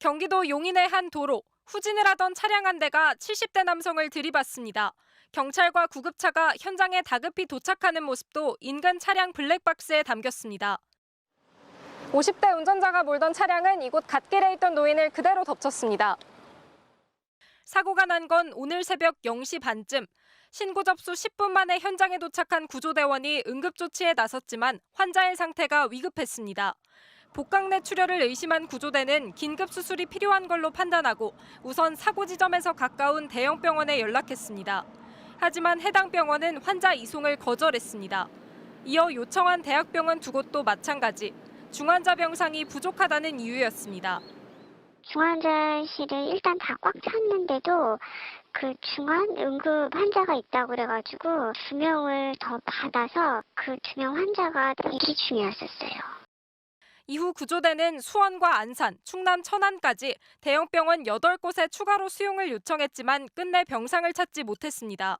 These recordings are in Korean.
경기도 용인의 한 도로, 후진을 하던 차량 한 대가 70대 남성을 들이받습니다. 경찰과 구급차가 현장에 다급히 도착하는 모습도 인근 차량 블랙박스에 담겼습니다. 50대 운전자가 몰던 차량은 이곳 갓길에 있던 노인을 그대로 덮쳤습니다. 사고가 난 건 오늘 새벽 0시 반쯤. 신고 접수 10분 만에 현장에 도착한 구조대원이 응급조치에 나섰지만 환자의 상태가 위급했습니다. 복강 내 출혈을 의심한 구조대는 긴급 수술이 필요한 걸로 판단하고 우선 사고 지점에서 가까운 대형 병원에 연락했습니다. 하지만 해당 병원은 환자 이송을 거절했습니다. 이어 요청한 대학병원 두 곳도 마찬가지. 중환자 병상이 부족하다는 이유였습니다. 중환자실을 일단 다 꽉 찼는데도 그 중환 응급 환자가 있다고 그래가지고 2명을 더 받아서 그 2명 환자가 대기 중이었었어요. 이후 구조대는 수원과 안산, 충남 천안까지 대형 병원 8곳에 추가로 수용을 요청했지만 끝내 병상을 찾지 못했습니다.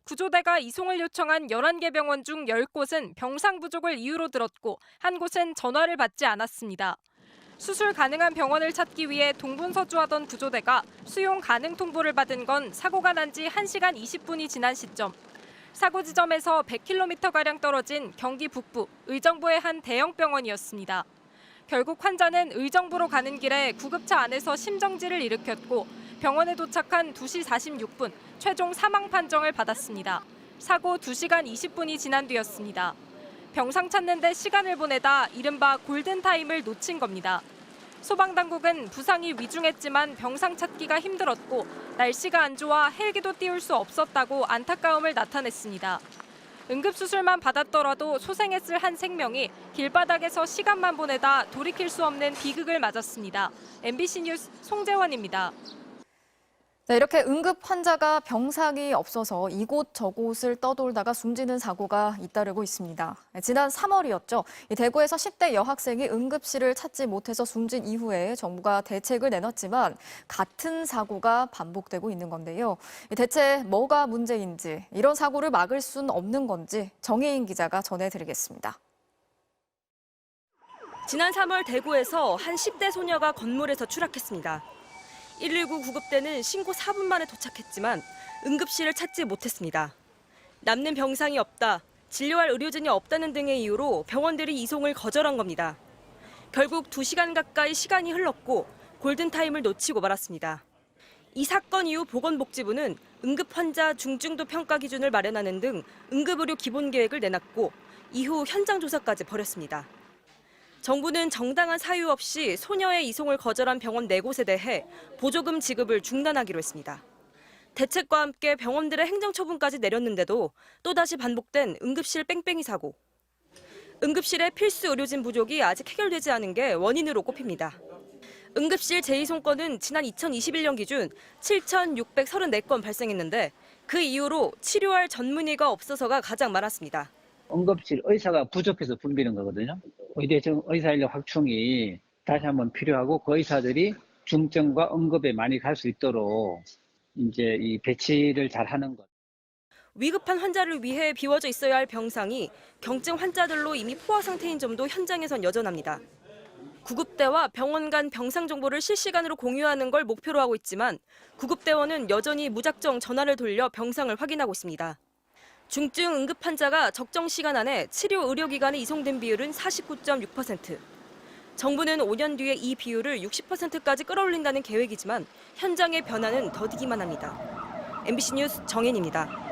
구조대가 이송을 요청한 11개 병원 중 10곳은 병상 부족을 이유로 들었고 한 곳은 전화를 받지 않았습니다. 수술 가능한 병원을 찾기 위해 동분서주하던 구조대가 수용 가능 통보를 받은 건 사고가 난 지 1시간 20분이 지난 시점. 사고 지점에서 100km가량 떨어진 경기 북부 의정부의 한 대형 병원이었습니다. 결국 환자는 의정부로 가는 길에 구급차 안에서 심정지를 일으켰고 병원에 도착한 2시 46분 최종 사망 판정을 받았습니다. 사고 2시간 20분이 지난 뒤였습니다. 병상 찾는 데 시간을 보내다 이른바 골든타임을 놓친 겁니다. 소방당국은 부상이 위중했지만 병상 찾기가 힘들었고 날씨가 안 좋아 헬기도 띄울 수 없었다고 안타까움을 나타냈습니다. 응급수술만 받았더라도 소생했을 한 생명이 길바닥에서 시간만 보내다 돌이킬 수 없는 비극을 맞았습니다. MBC 뉴스 송재원입니다. 네, 이렇게 응급 환자가 병상이 없어서 이곳 저곳을 떠돌다가 숨지는 사고가 잇따르고 있습니다. 지난 3월이었죠. 대구에서 10대 여학생이 응급실을 찾지 못해서 숨진 이후에 정부가 대책을 내놨지만 같은 사고가 반복되고 있는 건데요. 대체 뭐가 문제인지, 이런 사고를 막을 수는 없는 건지 정혜인 기자가 전해드리겠습니다. 지난 3월 대구에서 한 10대 소녀가 건물에서 추락했습니다. 119 구급대는 신고 4분 만에 도착했지만 응급실을 찾지 못했습니다. 남는 병상이 없다, 진료할 의료진이 없다는 등의 이유로 병원들이 이송을 거절한 겁니다. 결국 2시간 가까이 시간이 흘렀고 골든타임을 놓치고 말았습니다. 이 사건 이후 보건복지부는 응급환자 중증도 평가 기준을 마련하는 등 응급의료 기본계획을 내놨고 이후 현장 조사까지 벌였습니다. 정부는 정당한 사유 없이 소녀의 이송을 거절한 병원 4곳에 대해 보조금 지급을 중단하기로 했습니다. 대책과 함께 병원들의 행정처분까지 내렸는데도 또다시 반복된 응급실 뺑뺑이 사고. 응급실의 필수 의료진 부족이 아직 해결되지 않은 게 원인으로 꼽힙니다. 응급실 재이송건은 지난 2021년 기준 7,634건 발생했는데 그 이후로 치료할 전문의가 없어서가 가장 많았습니다. 응급실 의사가 부족해서 붐비는 거거든요. 의대정 의사인력 확충이 다시 한번 필요하고 그 의사들이 중증과 응급에 많이 갈 수 있도록 이제 이 배치를 잘 하는 것. 위급한 환자를 위해 비워져 있어야 할 병상이 경증 환자들로 이미 포화 상태인 점도 현장에선 여전합니다. 구급대와 병원 간 병상 정보를 실시간으로 공유하는 걸 목표로 하고 있지만 구급대원은 여전히 무작정 전화를 돌려 병상을 확인하고 있습니다. 중증 응급 환자가 적정 시간 안에 치료 의료기관에 이송된 비율은 49.6%. 정부는 5년 뒤에 이 비율을 60%까지 끌어올린다는 계획이지만 현장의 변화는 더디기만 합니다. MBC 뉴스 정혜인입니다.